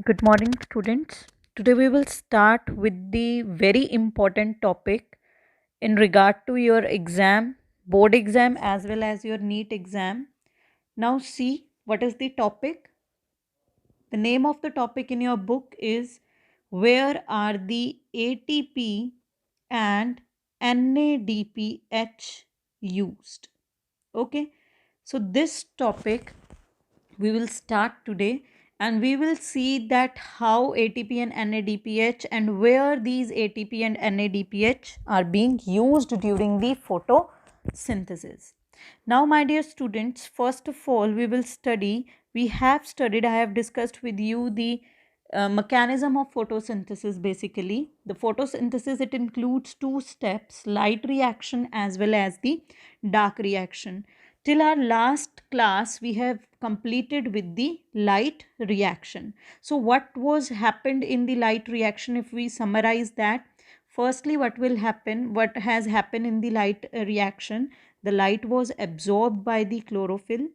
Good morning, students. Today we will start with the very important topic in regard to your exam, board exam, as well as your NEET exam. Now, see what is the topic. The name of the topic in your book is Where are the ATP and NADPH used? Okay, so this topic we will start today, and we will see that how ATP and NADPH and where these ATP and NADPH are being used during the photosynthesis. Now, my dear students, first of all, we have studied, I have discussed with you the mechanism of photosynthesis. Basically, the photosynthesis, it includes two steps: light reaction as well as the dark reaction. Till our last class we have completed with the light reaction. So what was happened in the light reaction, if we summarize that? Firstly, what has happened in the light reaction, the light was absorbed by the chlorophyll,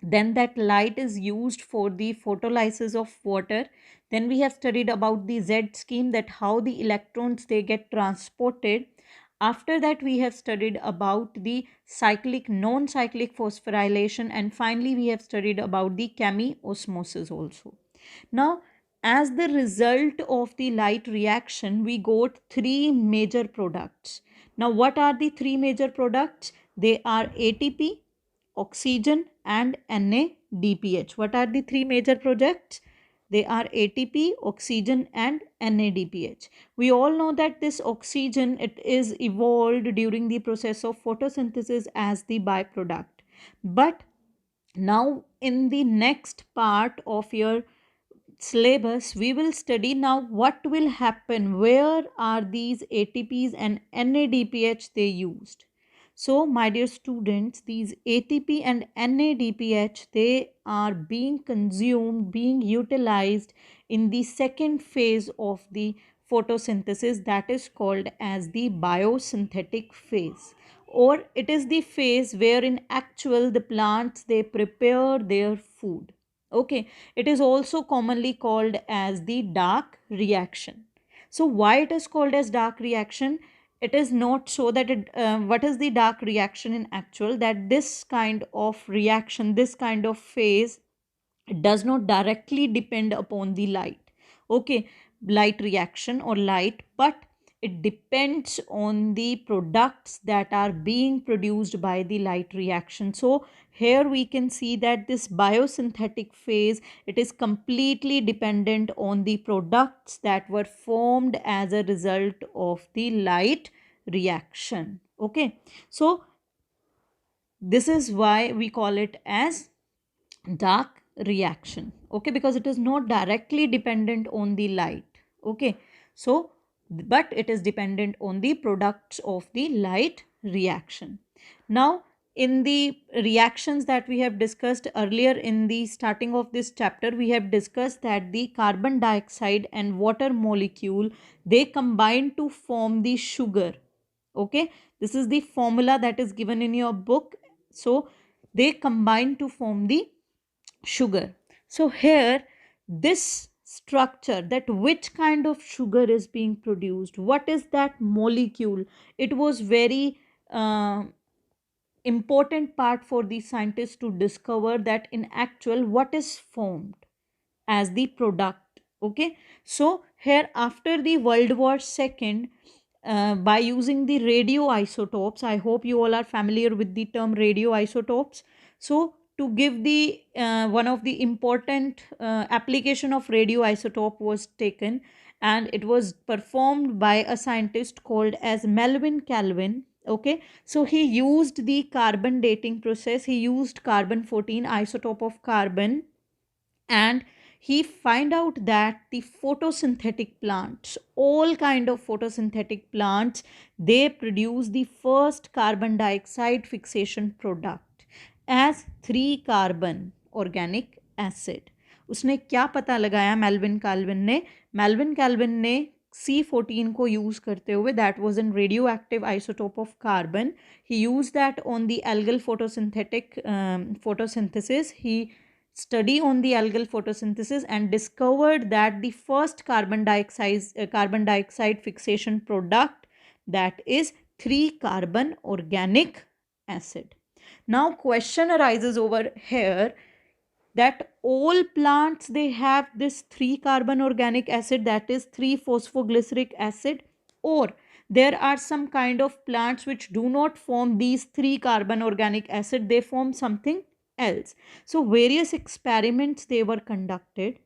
then that light is used for the photolysis of water. Then we have studied about the Z scheme, that how the electrons they get transported. After that we have studied about the cyclic non-cyclic phosphorylation, and finally we have studied about the chemiosmosis also. Now, as the result of the light reaction, we got three major products. Now, what are the three major products? They are ATP, oxygen, and NADPH. What are the three major products? They are ATP, oxygen, and NADPH. We all know that this oxygen, it is evolved during the process of photosynthesis as the byproduct. But now in the next part of your syllabus we will study now what will happen, where are these ATPs and NADPH they used. So my dear students, these ATP and NADPH, they are being consumed, being utilized in the second phase of the photosynthesis, that is called as the biosynthetic phase, or it is the phase where in actual the plants they prepare their food. Okay, it is also commonly called as the dark reaction. So why it is called as dark reaction? It is not so that what is the dark reaction in actual, that this kind of reaction, this kind of phase, it does not directly depend upon the light. Okay, light reaction or light, but it depends on the products that are being produced by the light reaction. So here we can see that this biosynthetic phase, it is completely dependent on the products that were formed as a result of the light reaction. Okay, so this is why we call it as dark reaction. Okay, because it is not directly dependent on the light. Okay, so but it is dependent on the products of the light reaction. Now, in the reactions that we have discussed earlier in the starting of this chapter, we have discussed that the carbon dioxide and water molecule, they combine to form the sugar. Okay, this is the formula that is given in your book. So they combine to form the sugar. So here, this structure, that which kind of sugar is being produced, what is that molecule, it was very important part for the scientists to discover that in actual what is formed as the product. Okay, so here after the World War II, by using the radioisotopes, I hope you all are familiar with the term radioisotopes. So to give the one of the important application of radioisotope was taken, and it was performed by a scientist called as Melvin Calvin. Okay, so he used the carbon dating process, he used carbon 14 isotope of carbon, and he find out that the photosynthetic plants, all kind of photosynthetic plants, they produce the first carbon dioxide fixation product as 3 carbon organic acid. उसने क्या पता लगाया Melvin kelvin ने C14 को use करते हुए, that was an radio active isotope of carbon. He use that on the algal photosynthetic photosynthesis. He study on the algal photosynthesis and discovered that the first carbon dioxide fixation product, that is 3 carbon organic acid. Now question arises over here that all plants they have this 3 carbon organic acid, that is 3 phosphoglyceric acid, or there are some kind of plants which do not form these 3 carbon organic acid, they form something else. So various experiments they were conducted.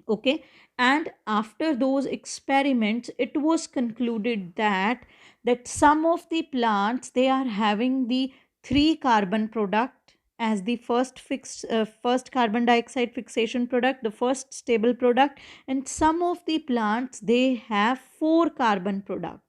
Okay, and after those experiments it was concluded that some of the plants they are having the 3 carbon product as the first carbon dioxide fixation product, the first stable product, and some of the plants they have 4 carbon product.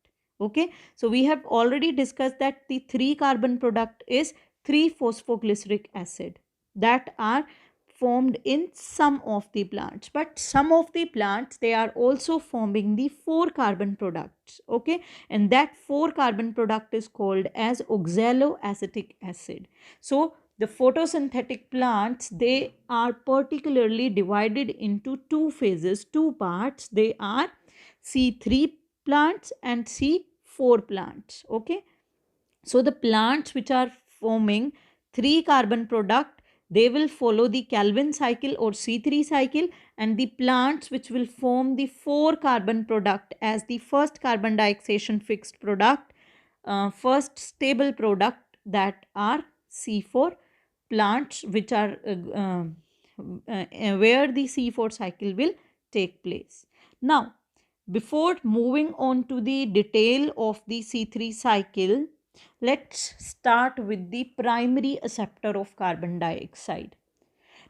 Okay, so we have already discussed that the 3 carbon product is 3 phosphoglyceric acid that are formed in some of the plants, but some of the plants they are also forming the 4 carbon products. Okay, and that 4 carbon product is called as oxaloacetic acid. So the photosynthetic plants they are particularly divided into two phases, two parts. They are C3 plants and C4 plants. Okay, so the plants which are forming 3 carbon product, they will follow the Calvin cycle or C3 cycle, and the plants which will form the 4 carbon product as the first carbon dioxidation fixed product, first stable product, that are C4 plants, which are where the C4 cycle will take place. Now, before moving on to the detail of the C3 cycle, let's start with the primary acceptor of carbon dioxide.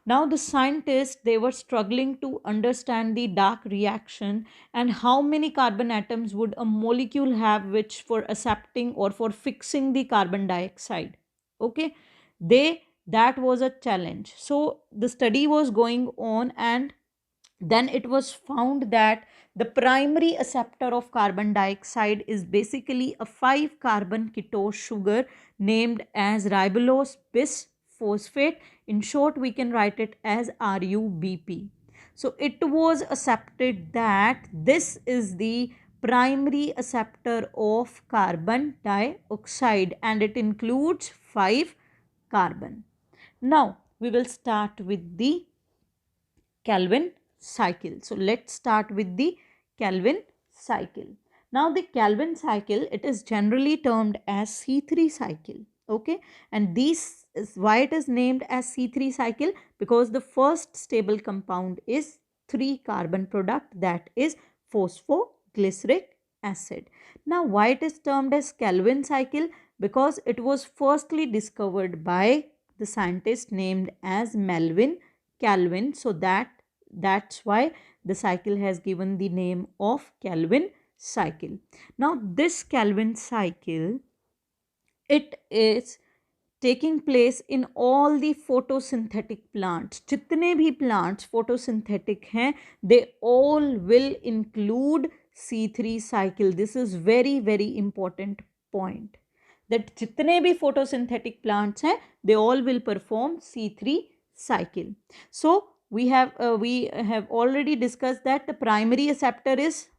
Now the scientists they were struggling to understand the Dark reaction and how many carbon atoms would a molecule have which for accepting or for fixing the carbon dioxide. Okay, that was a challenge. So the study was going on, and then it was found that the primary acceptor of carbon dioxide is basically a 5 carbon ketose sugar named as ribulose bisphosphate. In short, we can write it as RUBP. So it was accepted that this is the primary acceptor of carbon dioxide, and it includes 5 carbon. Now we will start with the Calvin cycle. So let's start with the Calvin cycle. Now the Calvin cycle, it is generally termed as C3 cycle. Okay, and this is why it is named as C3 cycle, because the first stable compound is 3 carbon product, that is phosphoglyceric acid. Now why it is termed as Calvin cycle? Because it was firstly discovered by the scientist named as Melvin Calvin. So that's why the cycle has given the name of Calvin cycle. Now this Calvin cycle, it is taking place in all the photosynthetic plants. जितने भी plants photosynthetic हैं, they all will include C3 cycle. This is very very important point, that जितने भी photosynthetic plants हैं, they all will perform C3 cycle. So we have already discussed that the primary acceptor is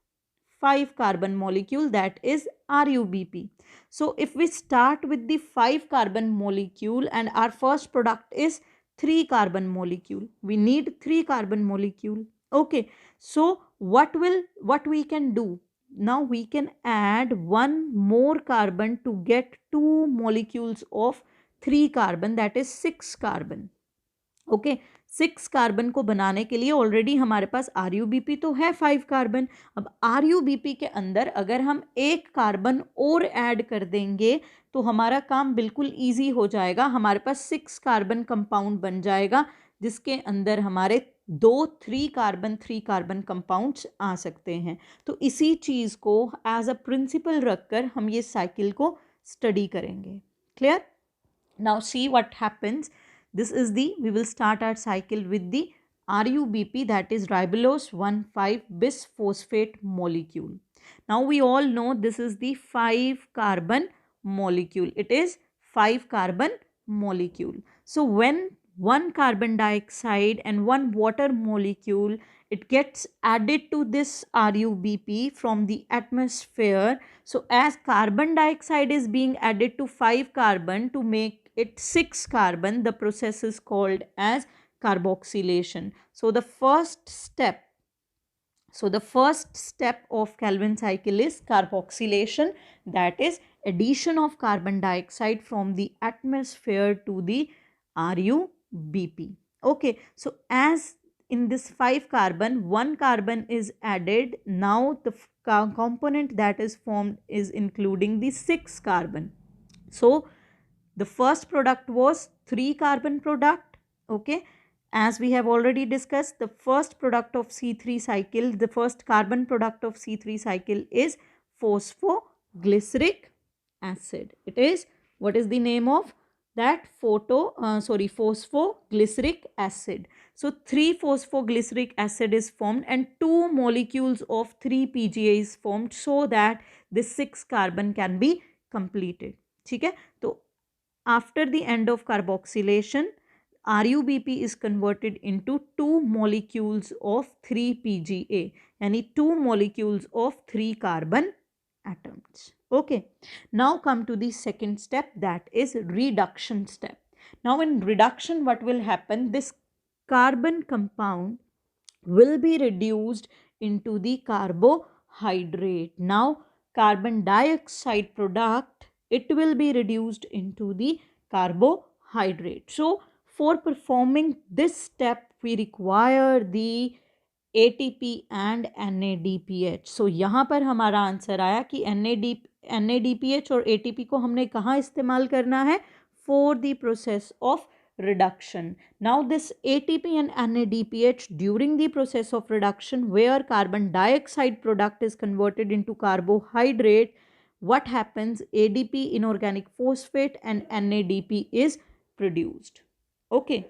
5 carbon molecule, that is RUBP. So if we start with the 5 carbon molecule and our first product is 3 carbon molecule, we need 3 carbon molecule. Okay, so what we can do? Now we can add one more carbon to get 2 molecules of 3 carbon, that is 6 carbon. Okay, 6 carbon को बनाने के लिए already हमारे पास RUBP तो है 5 carbon. अब RUBP के अंदर अगर हम एक कार्बन और ऐड कर देंगे तो हमारा काम बिल्कुल ईजी हो जाएगा. हमारे पास 6 कार्बन कंपाउंड बन जाएगा, जिसके अंदर हमारे 3 कार्बन कंपाउंड्स आ सकते हैं. तो इसी चीज़ को एज अ प्रिंसिपल रखकर हम ये साइकिल को स्टडी करेंगे. Clear? Now see what happens. This is we will start our cycle with the RUBP, that is ribulose 1,5-bisphosphate molecule. Now we all know this is the 5 carbon molecule. It is 5 carbon molecule. So when one carbon dioxide and one water molecule, it gets added to this RUBP from the atmosphere. So as carbon dioxide is being added to 5 carbon to make it 6 carbon, the process is called as carboxylation. So the first step of Calvin cycle is carboxylation, that is addition of carbon dioxide from the atmosphere to the RUBP. Okay, so as in this 5 carbon, 1 carbon is added. Now the component that is formed is including the 6 carbon. So the first product was 3 carbon product. Okay, as we have already discussed, the first product of C3 cycle, the first carbon product of C3 cycle is phosphoglyceric acid. It is, what is the name of that? Phosphoglyceric acid. So 3 phosphoglyceric acid is formed and 2 molecules of 3 PGA is formed so that this 6 carbon can be completed. ठीक है, तो after the end of carboxylation, RUBP is converted into 2 molecules of 3 PGA, yani 2 molecules of 3 carbon atoms. Okay, now come to the second step, that is reduction step. Now in reduction, what will happen? This carbon compound will be reduced into the carbohydrate. Now carbon dioxide product, it will be reduced into the carbohydrate. So for performing this step we require the ATP and NADPH. So यहाँ पर हमारा answer आया कि NADPH और ATP को हमने कहाँ इस्तेमाल करना है? For the process of reduction. Now this ATP and NADPH during the process of reduction, where carbon dioxide product is converted into carbohydrate, what happens? ADP, inorganic phosphate, and NADP is produced. Okay,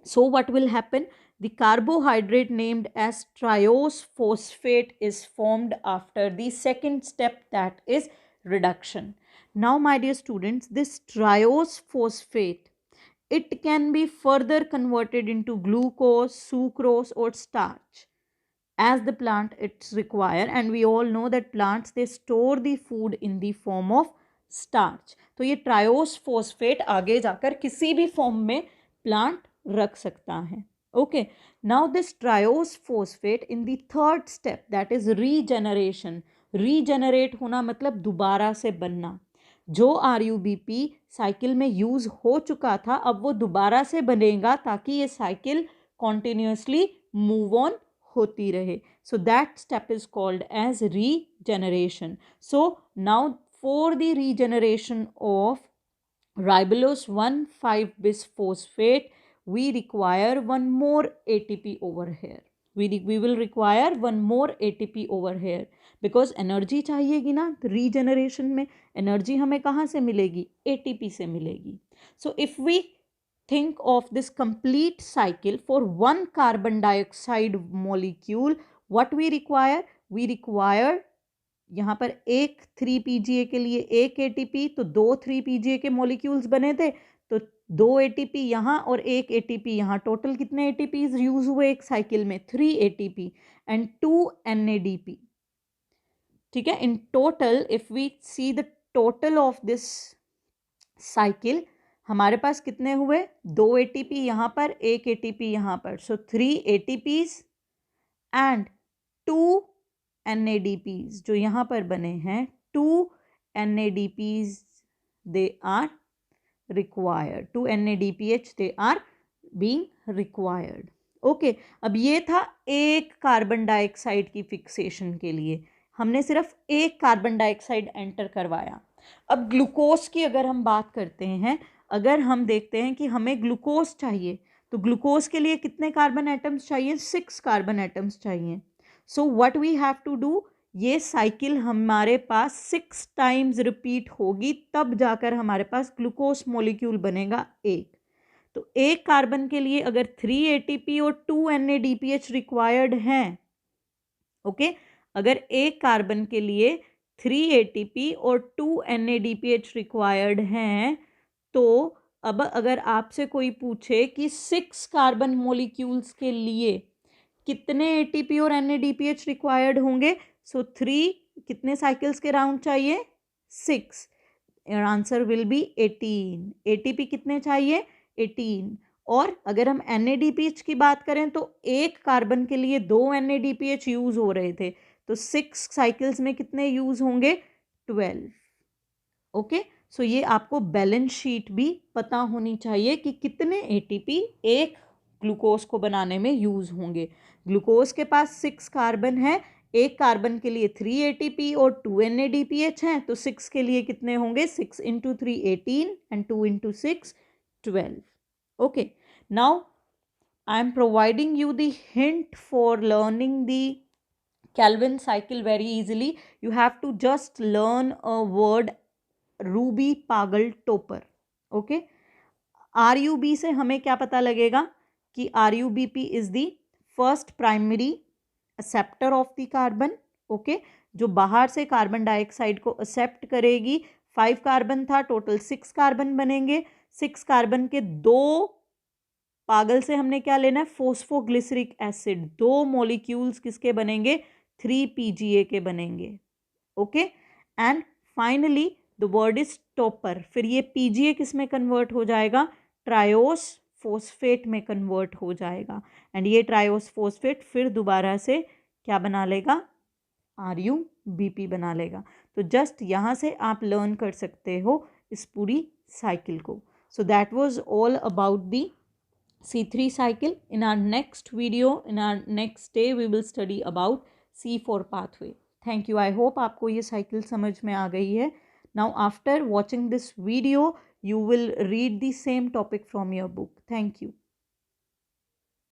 so what will happen? The carbohydrate named as triose phosphate is formed after the second step, that is reduction. Now my dear students, this triose phosphate, it can be further converted into glucose, sucrose or starch as the plant it's require, and we all know that plants they store the food in the form of starch. तो ये triose phosphate आगे जाकर किसी भी form में plant रख सकता है. Okay, now this triose phosphate in the third step, that is regeneration. Regenerate होना मतलब दोबारा से बनना. जो RUBP साइकिल में यूज हो चुका था अब वो दोबारा से बनेगा ताकि ये साइकिल कॉन्टिन्यूसली मूव ऑन होती रहे. So that step is called as regeneration. So now for the regeneration of ribulose 1,5-bisphosphate, we require one more ATP over here. We will require one more ATP over here because energy चाहिएगी ना. regeneration में energy हमें कहाँ से मिलेगी? ATP से मिलेगी. So if we think of this complete cycle for one carbon dioxide molecule, what we require? We require यहाँ पर एक 3 PGA के लिए एक ATP, तो 2 3 PGA के molecules बने थे, तो 2 ATP यहाँ और एक ATP यहाँ. टोटल कितने ATPs यूज हुए एक साइकिल में? 3 ATP and 2 NADP. ठीक है, in total if we see the total of this cycle, हमारे पास कितने हुए? 2 ATP यहाँ पर, एक ATP यहाँ पर. सो 3 ATPs एंड 2 NADPs जो यहाँ पर बने हैं. 2 NADPs they are required. 2 NADPH they are being required. Okay, अब ये था एक कार्बन डाइऑक्साइड की फिक्सेशन के लिए. हमने सिर्फ एक कार्बन डाइऑक्साइड एंटर करवाया. अब ग्लूकोज की अगर हम बात करते हैं, अगर हम देखते हैं कि हमें ग्लूकोज चाहिए तो ग्लूकोज के लिए कितने कार्बन एटम्स चाहिए? 6 कार्बन एटम्स चाहिए. So what we have to do, ये साइकिल हमारे पास 6 टाइम्स रिपीट होगी तब जाकर हमारे पास ग्लूकोज मॉलिक्यूल बनेगा एक. तो एक कार्बन के लिए अगर 3 ATP और 2 NADPH रिक्वायर्ड हैं, ओके, अगर एक कार्बन के लिए 3 ATP और 2 NADPH रिक्वायर्ड हैं, तो अब अगर आपसे कोई पूछे कि 6 कार्बन मॉलिक्यूल्स के लिए कितने एटीपी और एनएडीपीएच रिक्वायर्ड होंगे, सो 3 कितने साइकिल्स के राउंड चाहिए, 6, आंसर विल बी 18। एटीपी कितने चाहिए, 18। और अगर हम एनएडीपीएच की बात करें तो एक कार्बन के लिए 2 एनएडीपीएच यूज हो रहे थे, तो 6 साइकिल्स में कितने यूज होंगे, 12। ओके, सो ये आपको बैलेंस शीट भी पता होनी चाहिए कि कितने एटीपी एक ग्लूकोज को बनाने में यूज होंगे। ग्लूकोज के पास 6 कार्बन है, एक कार्बन के लिए 3 एटीपी और 2 एनएडीपीएच हैं, तो 6 के लिए कितने होंगे, 6 into 3 18 and 2 into 6 12। Okay, now I am providing you the hint for learning the Calvin cycle very easily. You have to just learn a word Ruby पागल टोपर। ओके, RUB से हमें क्या पता लगेगा कि RUBP is the first primary acceptor of the carbon. Okay, जो बाहर से कार्बन डाइऑक्साइड को एक्सेप्ट करेगी। 5 कार्बन था, टोटल 6 कार्बन बनेंगे। 6 कार्बन के 2 पागल से हमने क्या लेना है, फोस्फोग्लिसरिक एसिड। 2 मॉलिक्यूल्स किसके बनेंगे, 3 PGA के बनेंगे। Okay, and finally the word is topper. फिर ये PGA किस में कन्वर्ट हो जाएगा, ट्रायोस फोस्फेट में कन्वर्ट हो जाएगा। एंड ये ट्रायोस फोस्फेट फिर दोबारा से क्या बना लेगा, RUBP बना लेगा। तो जस्ट यहाँ से आप लर्न कर सकते हो इस पूरी साइकिल को। So that was all about the C3 cycle. In our next video, in our next day, we will study about C4 pathway. Thank you. I hope आपको ये cycle समझ में आ गई है. Now, after watching this video, you will read the same topic from your book. Thank you.